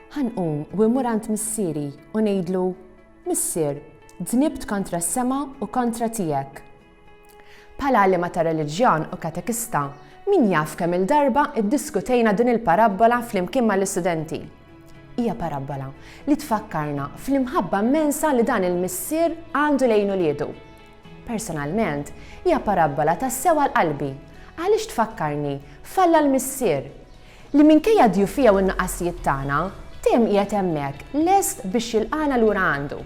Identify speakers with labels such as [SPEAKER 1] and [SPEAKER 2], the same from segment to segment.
[SPEAKER 1] ħanqum u imurant missieri u ngħidlu, Missier, dnibt kontra s-sema u kontra tiegħek. Bħala għallima ta' reliġjon u katekista, min jaf kemm il-darba iddiskutejna din il-parabola flimkien mal-istudenti. Hija parabola li tfakkarna fl-imħabba immensa li dan il-missier għandu lejn uliedu. Personalment, hija parabola tas-sewa l-qalbi għaliex tfakkarni falla l-missier li minkejja djufija u n-nuqqasijiet tagħna dejjem qiegħed hemmhekk lest biex jilqana lura għandu.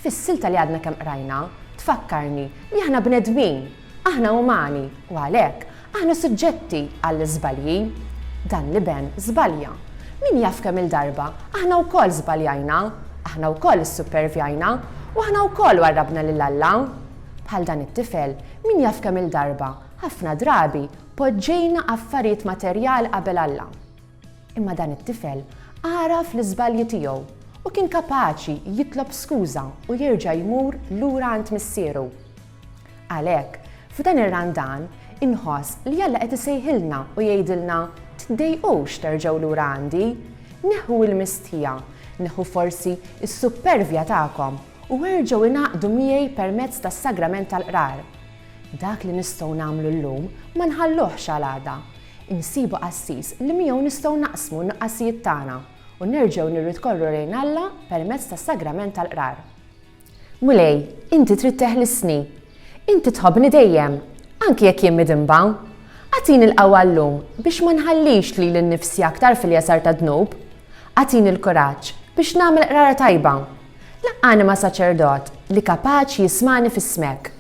[SPEAKER 1] Fis-silta li għadna kemm qrajna, tfakkarni li aħna bnedmin, aħna umani u għalhekk aħna suġġetti għall-iżbalji. Dan li ben żbalja. Min jaf kemm il-darba aħna wkoll żbaljajna, aħna wkoll issupervjajna u aħna wkoll warrabna lil Alla. Bħal dan it-tifel, min jaf kemm il-darba ħafna drabi poġġejna affarijiet materjal qabel Alla. Imma dan it-tifel għaraf l-iżbalji tiegħu u kien kapaċi jitlob skuża u jerġa' jmur lura għand missieru. Għalhekk, f'dan ir-randan inħoss li Alla qed isejħilna u jgħidilna tdejqux terġgħu lura għandi, neħu l-mistija, neħu forsi s-supervja tagħkom u erġgħu ingħaqdu miegħi permezz tas-sagrament tal-qrar. Dak li nistgħu nagħmlu llum ma nħalluhx għal għada. Insibu qassis li miegħu nistgħu naqsmu n-nuqqasijiet tagħna u nerġgħu nirrikorru lejn Alla permezz tas-sagrament tal-qrar. Mulej, inti trid teħlisni. Inti tħobbni dejjem, anki jekk jien midimba. Għatini l-qawwa llum biex ma nħallix li l-nifsi aktar fil-jasar ta' dnub. Għatini l-kuraġġ biex nagħmel qrara tajba. Laqqani ma' saċerdot li kapaċi jismani fis-smek.